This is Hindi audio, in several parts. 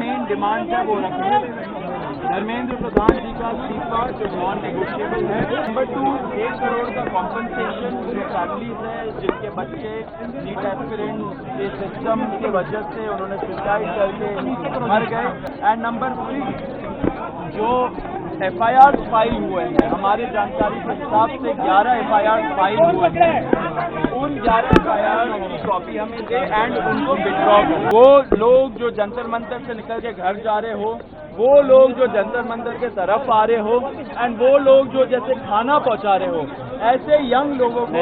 मेन डिमांड है वो रखें। धर्मेंद्र प्रधान जी का इस्तीफा जो नॉन नेगोशिएबल है। नंबर 2, 1 करोड़ का कॉम्पनसेशन जो फैमिलीज है जिनके बच्चे नीट एस्पिरेंट के सिस्टम की वजह से उन्होंने सुसाइड करके मर गए। एंड नंबर 3, जो FIR फाइल हुए हैं, हमारे जानकारी के हिसाब से 11 FIR फाइल हुए हैं, उन 11 FIR की कॉपी हमें दे एंड उनको विड्रॉ करें। वो लोग जो जंतर मंतर से निकल के घर जा रहे हो, वो लोग जो जंतर मंतर के तरफ आ रहे हो, एंड वो लोग जो जैसे खाना पहुंचा रहे हो, ऐसे यंग लोगों को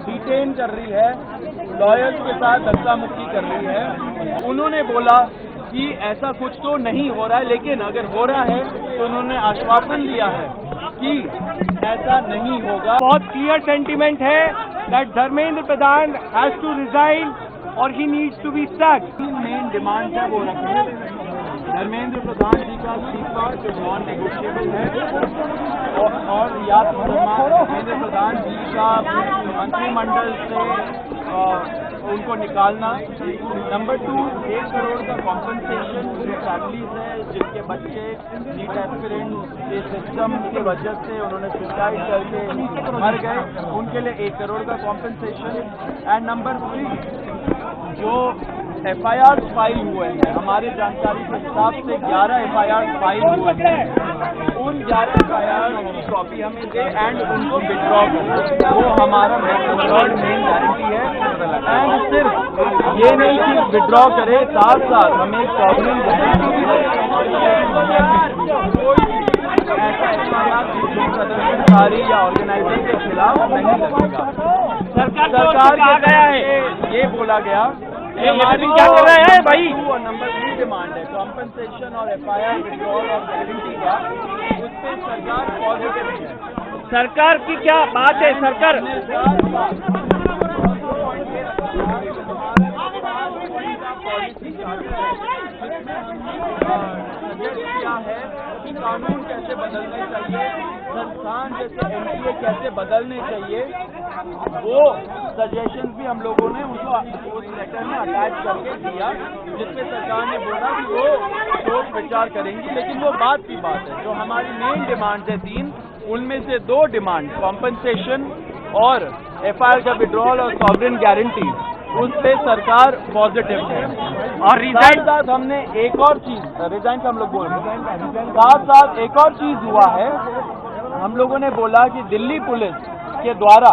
डिटेन कर रही है, लॉयर्स के साथ धक्का मुक्की कर रही है। उन्होंने बोला कि ऐसा कुछ तो नहीं हो रहा है, लेकिन अगर हो रहा है तो उन्होंने आश्वासन दिया है कि ऐसा नहीं होगा। बहुत क्लियर सेंटीमेंट है that Dharmendra Pradhan has to resign और he needs to be sacked. Main demand है वो रखें। धर्मेंद्र प्रधान जी का इस्तीफा जो नॉन नेगोशिएबल है और या धर्मेंद्र प्रधान जी का मंत्रिमंडल से उनको निकालना। नंबर 2, 1 करोड़ का कॉम्पनसेशन जो फैमिलीज है जिनके बच्चे नीट एस्पिरेंट के सिस्टम की वजह से उन्होंने सुसाइड करके मर गए, उनके लिए 1 करोड़ का कॉम्पनसेशन। एंड नंबर 3, जो FIR फाइल हुए हैं, हमारे जानकारी के हिसाब से 11 FIR फाइल हुए हैं, उन 11 FIR की कॉपी हमें दे एंड उनको विड्रॉ करें। वो हमारा मेन गारंटी है। एंड सिर्फ ये नहीं कि विड्रॉ करे, साथ साथ हमें सॉवरेन गारंटी भी प्रदर्शनकारी या ऑर्गेनाइजर के खिलाफ नहीं लगेगा। सरकार के गया है ये बोला गया। हमारी क्या कर रहे हैं भाई? और नंबर 3 डिमांड है कॉम्पनसेशन और FIR विड्रॉल और गारंटी का, उस पर सरकार पॉजिटिव है। सरकार की क्या बात है? सरकार क्या है कि कानून कैसे बदलने चाहिए, संस्थान जैसे NTA कैसे बदलने चाहिए, वो सजेशंस भी हम लोगों ने उनको उस लेटर में अटैच करके दिया, जिसपे सरकार ने बोला कि वो सोच विचार करेंगी। लेकिन वो बात की बात है, जो हमारी मेन डिमांड है 3, उनमें से 2 डिमांड कॉम्पनसेशन और FIR का विड्रॉल और सॉवरेन गारंटी, उस पे सरकार पॉजिटिव है। और रिजाइन साथ हमने एक और चीज, रिजाइन का हम लोग बोल रहे हैं, साथ साथ एक और चीज हुआ है। हम लोगों ने बोला कि दिल्ली पुलिस के द्वारा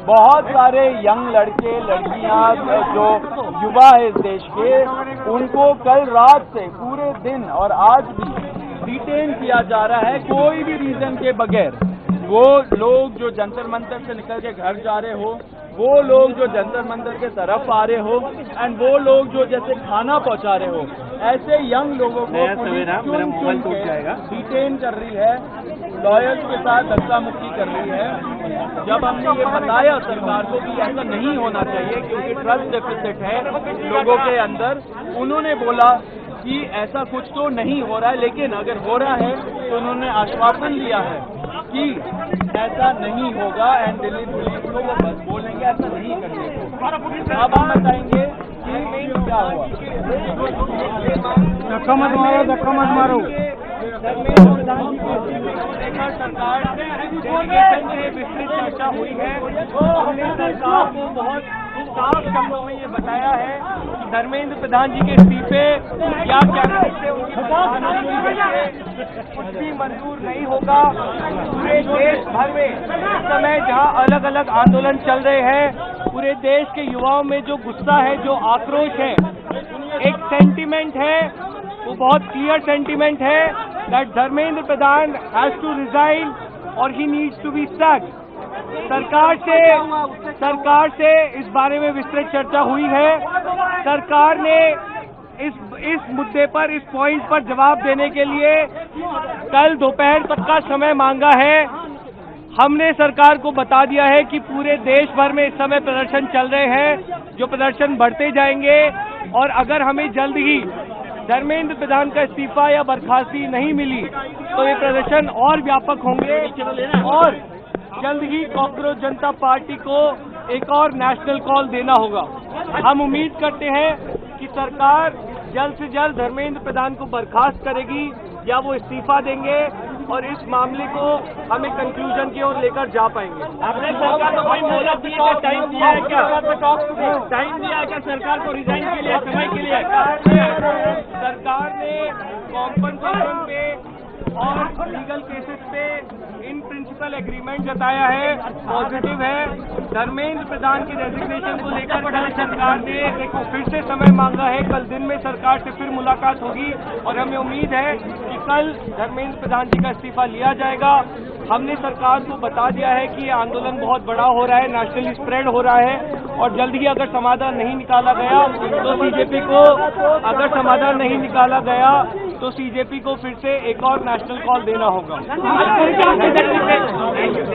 बहुत सारे यंग लड़के लड़कियां जो युवा है इस देश के, उनको कल रात से पूरे दिन और आज भी डिटेन किया जा रहा है कोई भी रीजन के बगैर। वो लोग जो जंतर मंतर से निकल के घर जा रहे हो, वो लोग जो जंतर मंतर के तरफ आ रहे हो, एंड वो लोग जो जैसे खाना पहुंचा रहे हो, ऐसे यंग लोगों को डिटेन कर रही है, लॉयर्स के साथ धक्का मुक्की कर रही है। जब हमने ये बताया सरकार को कि ऐसा नहीं होना चाहिए क्योंकि ट्रस्ट डेफिसिट है लोगों के अंदर, उन्होंने बोला कि ऐसा कुछ तो नहीं हो रहा है, लेकिन अगर हो रहा है तो उन्होंने आश्वासन दिया है कि ऐसा नहीं होगा। एंड दिल्ली पुलिस को वो बस बोलेंगे ऐसा नहीं करने को। अब हम बताएंगे कि क्या हुआ। धक्का मत मारो, धक्का मत मारो। सरकार डेलीगेशन से विस्तृत चर्चा हुई है। हमने सरकार को बहुत साफ शब्दों में ये बताया है कि धर्मेंद्र प्रधान जी के इस्तीफे क्या कुछ भी मंजूर नहीं होगा। पूरे देश भर में इस समय जहां अलग अलग आंदोलन चल रहे हैं, पूरे देश के युवाओं में जो गुस्सा है, जो आक्रोश है, एक सेंटीमेंट है, वो बहुत क्लियर सेंटीमेंट है that Dharmendra Pradhan has to resign और he needs to be sacked. सरकार से इस बारे में विस्तृत चर्चा हुई है। सरकार ने इस मुद्दे पर, इस पॉइंट पर जवाब देने के लिए कल दोपहर तक का समय मांगा है। हमने सरकार को बता दिया है कि पूरे देश भर में इस समय प्रदर्शन चल रहे हैं, जो प्रदर्शन बढ़ते जाएंगे, और अगर हमें जल्द ही धर्मेंद्र प्रधान का इस्तीफा या बर्खास्ती नहीं मिली तो ये प्रदर्शन और व्यापक होंगे और जल्द ही कॉकरोच जनता पार्टी को एक और नेशनल कॉल देना होगा। हम उम्मीद करते हैं कि सरकार जल्द से जल्द धर्मेंद्र प्रधान को बर्खास्त करेगी या वो इस्तीफा देंगे और इस मामले को हमें कंक्लूजन की ओर लेकर जा पाएंगे। आपने सरकार को कोई मोहलत दी है, टाइम दिया है क्या? टाइम दिया है क्या सरकार को रिजाइन के लिए, समय के लिए? सरकार ने कॉम्पनसेशन पे और लीगल केसेस पे इन प्रिंसिपल एग्रीमेंट जताया है, पॉजिटिव है। धर्मेंद्र प्रधान की रेजिग्नेशन को लेकर कल सरकार ने फिर से समय मांगा है। कल दिन में सरकार से फिर मुलाकात होगी और हमें उम्मीद है कि कल धर्मेंद्र प्रधान जी का इस्तीफा लिया जाएगा। हमने सरकार को बता दिया है कि ये आंदोलन बहुत बड़ा हो रहा है, नेशनली स्प्रेड हो रहा है और जल्द ही अगर समाधान नहीं निकाला गया तो सीजेपी को फिर से एक और नेशनल कॉल देना होगा।